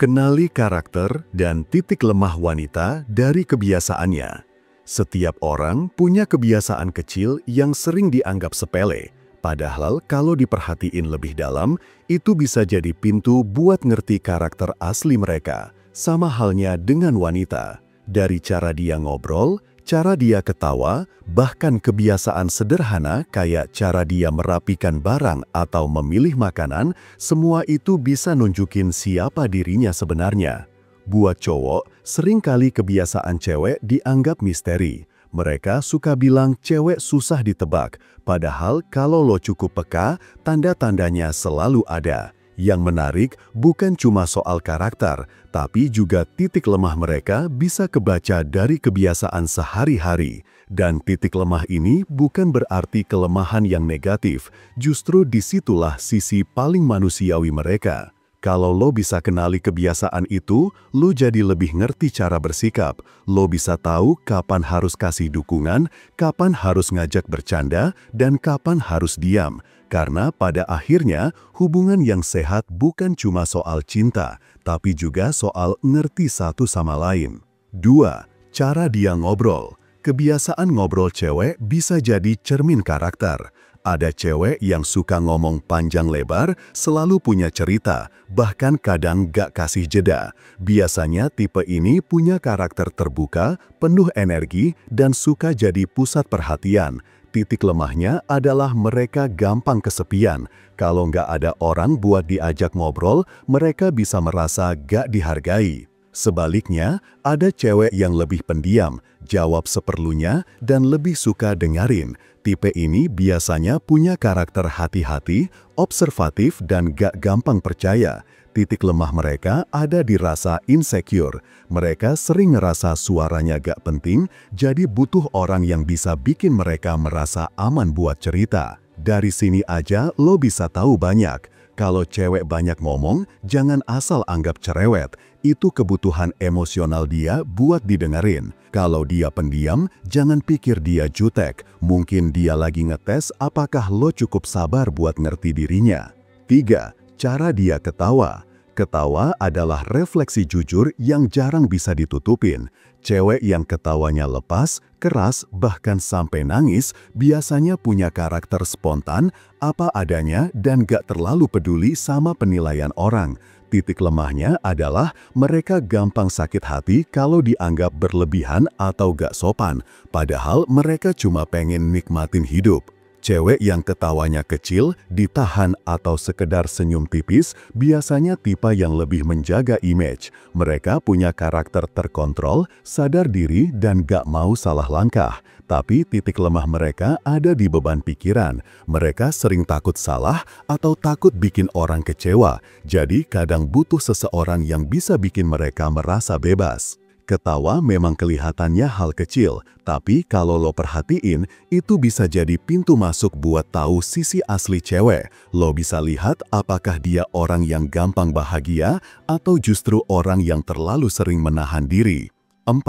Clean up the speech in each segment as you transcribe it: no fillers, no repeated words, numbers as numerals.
Kenali karakter dan titik lemah wanita dari kebiasaannya. Setiap orang punya kebiasaan kecil yang sering dianggap sepele, padahal kalau diperhatiin lebih dalam, itu bisa jadi pintu buat ngerti karakter asli mereka. Sama halnya dengan wanita, dari cara dia ngobrol, cara dia ketawa, bahkan kebiasaan sederhana kayak cara dia merapikan barang atau memilih makanan, semua itu bisa nunjukin siapa dirinya sebenarnya. Buat cowok, seringkali kebiasaan cewek dianggap misteri. Mereka suka bilang cewek susah ditebak, padahal kalau lo cukup peka, tanda-tandanya selalu ada. Yang menarik bukan cuma soal karakter, tapi juga titik lemah mereka bisa kebaca dari kebiasaan sehari-hari. Dan titik lemah ini bukan berarti kelemahan yang negatif, justru disitulah sisi paling manusiawi mereka. Kalau lo bisa kenali kebiasaan itu, lo jadi lebih ngerti cara bersikap. Lo bisa tahu kapan harus kasih dukungan, kapan harus ngajak bercanda, dan kapan harus diam. Karena pada akhirnya, hubungan yang sehat bukan cuma soal cinta, tapi juga soal ngerti satu sama lain. 2. Cara dia ngobrol. Kebiasaan ngobrol cewek bisa jadi cermin karakter. Ada cewek yang suka ngomong panjang lebar, selalu punya cerita, bahkan kadang gak kasih jeda. Biasanya tipe ini punya karakter terbuka, penuh energi, dan suka jadi pusat perhatian. Titik lemahnya adalah mereka gampang kesepian. Kalau nggak ada orang buat diajak ngobrol, mereka bisa merasa gak dihargai. Sebaliknya, ada cewek yang lebih pendiam, jawab seperlunya, dan lebih suka dengerin. Tipe ini biasanya punya karakter hati-hati, observatif, dan gak gampang percaya. Titik lemah mereka ada di rasa insecure. Mereka sering ngerasa suaranya gak penting, jadi butuh orang yang bisa bikin mereka merasa aman buat cerita. Dari sini aja lo bisa tahu banyak. Kalau cewek banyak ngomong, jangan asal anggap cerewet. Itu kebutuhan emosional dia buat didengerin. Kalau dia pendiam, jangan pikir dia jutek. Mungkin dia lagi ngetes apakah lo cukup sabar buat ngerti dirinya. 3. Cara dia ketawa. Ketawa adalah refleksi jujur yang jarang bisa ditutupin. Cewek yang ketawanya lepas, keras, bahkan sampai nangis, biasanya punya karakter spontan, apa adanya, dan gak terlalu peduli sama penilaian orang. Titik lemahnya adalah mereka gampang sakit hati kalau dianggap berlebihan atau gak sopan, padahal mereka cuma pengen nikmatin hidup. Cewek yang ketawanya kecil, ditahan atau sekedar senyum tipis, biasanya tipe yang lebih menjaga image. Mereka punya karakter terkontrol, sadar diri, dan gak mau salah langkah. Tapi titik lemah mereka ada di beban pikiran. Mereka sering takut salah atau takut bikin orang kecewa. Jadi kadang butuh seseorang yang bisa bikin mereka merasa bebas. Ketawa memang kelihatannya hal kecil, tapi kalau lo perhatiin, itu bisa jadi pintu masuk buat tahu sisi asli cewek. Lo bisa lihat apakah dia orang yang gampang bahagia atau justru orang yang terlalu sering menahan diri. 4.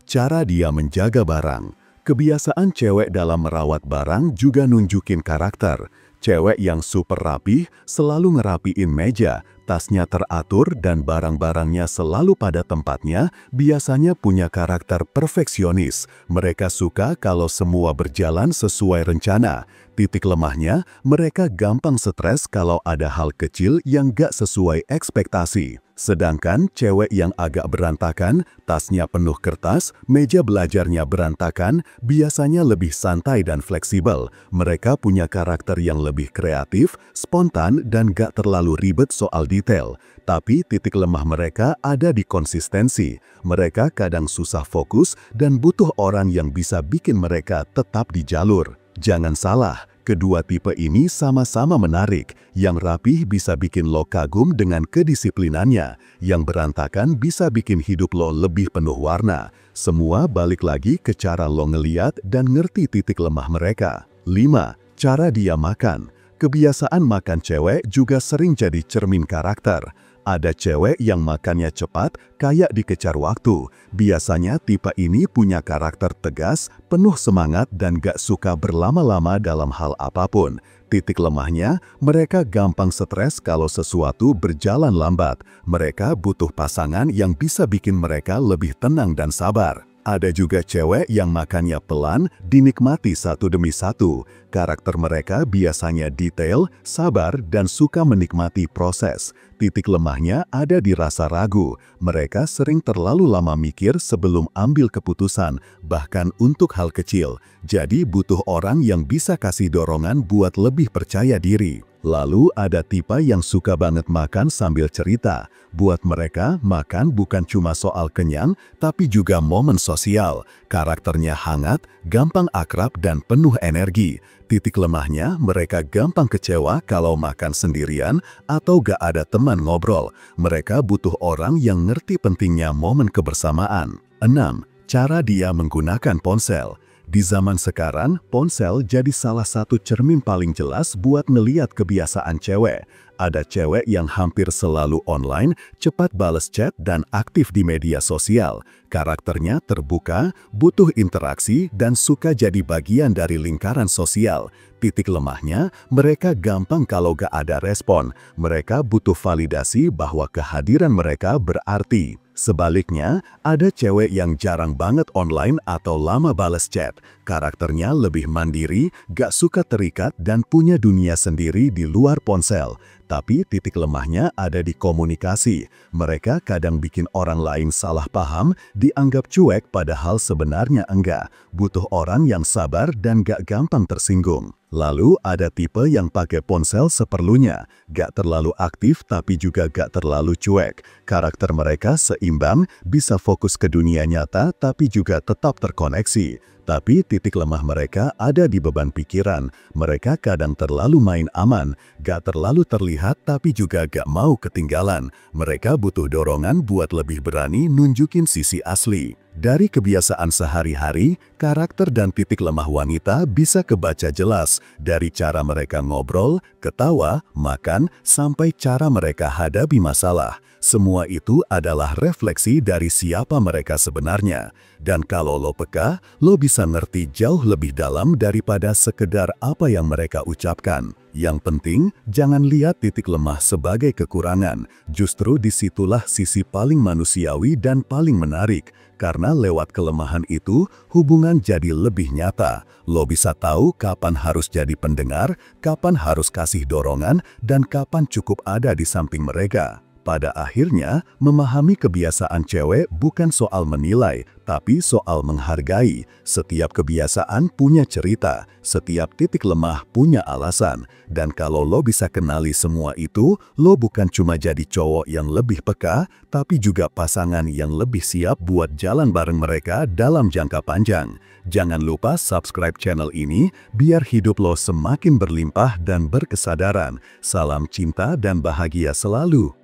Cara dia menjaga barang. Kebiasaan cewek dalam merawat barang juga nunjukin karakter. Cewek yang super rapih selalu ngerapiin meja, tasnya teratur dan barang-barangnya selalu pada tempatnya, biasanya punya karakter perfeksionis. Mereka suka kalau semua berjalan sesuai rencana. Titik lemahnya, mereka gampang stres kalau ada hal kecil yang gak sesuai ekspektasi. Sedangkan cewek yang agak berantakan, tasnya penuh kertas, meja belajarnya berantakan, biasanya lebih santai dan fleksibel. Mereka punya karakter yang lebih kreatif, spontan, dan gak terlalu ribet soal detail. Tapi titik lemah mereka ada di konsistensi. Mereka kadang susah fokus dan butuh orang yang bisa bikin mereka tetap di jalur. Jangan salah, kedua tipe ini sama-sama menarik. Yang rapih bisa bikin lo kagum dengan kedisiplinannya. Yang berantakan bisa bikin hidup lo lebih penuh warna. Semua balik lagi ke cara lo ngeliat dan ngerti titik lemah mereka. 5. Cara dia makan. Kebiasaan makan cewek juga sering jadi cermin karakter. Ada cewek yang makannya cepat, kayak dikejar waktu. Biasanya tipe ini punya karakter tegas, penuh semangat dan gak suka berlama-lama dalam hal apapun. Titik lemahnya, mereka gampang stres kalau sesuatu berjalan lambat. Mereka butuh pasangan yang bisa bikin mereka lebih tenang dan sabar. Ada juga cewek yang makannya pelan, dinikmati satu demi satu. Karakter mereka biasanya detail, sabar, dan suka menikmati proses. Titik lemahnya ada di rasa ragu. Mereka sering terlalu lama mikir sebelum ambil keputusan, bahkan untuk hal kecil. Jadi butuh orang yang bisa kasih dorongan buat lebih percaya diri. Lalu ada tipe yang suka banget makan sambil cerita. Buat mereka, makan bukan cuma soal kenyang, tapi juga momen sosial. Karakternya hangat, gampang akrab, dan penuh energi. Titik lemahnya, mereka gampang kecewa kalau makan sendirian atau gak ada teman ngobrol. Mereka butuh orang yang ngerti pentingnya momen kebersamaan. 6. Cara dia menggunakan ponsel. Di zaman sekarang, ponsel jadi salah satu cermin paling jelas buat ngeliat kebiasaan cewek. Ada cewek yang hampir selalu online, cepat bales chat, dan aktif di media sosial. Karakternya terbuka, butuh interaksi, dan suka jadi bagian dari lingkaran sosial. Titik lemahnya, mereka gampang kalau gak ada respon. Mereka butuh validasi bahwa kehadiran mereka berarti. Sebaliknya, ada cewek yang jarang banget online atau lama bales chat. Karakternya lebih mandiri, gak suka terikat, dan punya dunia sendiri di luar ponsel. Tapi titik lemahnya ada di komunikasi. Mereka kadang bikin orang lain salah paham, dianggap cuek padahal sebenarnya enggak. Butuh orang yang sabar dan gak gampang tersinggung. Lalu ada tipe yang pakai ponsel seperlunya, gak terlalu aktif tapi juga gak terlalu cuek. Karakter mereka seimbang, bisa fokus ke dunia nyata tapi juga tetap terkoneksi. Tapi titik lemah mereka ada di beban pikiran. Mereka kadang terlalu main aman, gak terlalu terlihat tapi juga gak mau ketinggalan. Mereka butuh dorongan buat lebih berani nunjukin sisi asli. Dari kebiasaan sehari-hari, karakter dan titik lemah wanita bisa kebaca jelas dari cara mereka ngobrol, ketawa, makan, sampai cara mereka hadapi masalah. Semua itu adalah refleksi dari siapa mereka sebenarnya. Dan kalau lo peka, lo bisa ngerti jauh lebih dalam daripada sekedar apa yang mereka ucapkan. Yang penting, jangan lihat titik lemah sebagai kekurangan. Justru disitulah sisi paling manusiawi dan paling menarik. Karena lewat kelemahan itu, hubungan jadi lebih nyata. Lo bisa tahu kapan harus jadi pendengar, kapan harus kasih dorongan, dan kapan cukup ada di samping mereka. Pada akhirnya, memahami kebiasaan cewek bukan soal menilai, tapi soal menghargai. Setiap kebiasaan punya cerita, setiap titik lemah punya alasan. Dan kalau lo bisa kenali semua itu, lo bukan cuma jadi cowok yang lebih peka, tapi juga pasangan yang lebih siap buat jalan bareng mereka dalam jangka panjang. Jangan lupa subscribe channel ini, biar hidup lo semakin berlimpah dan berkesadaran. Salam cinta dan bahagia selalu.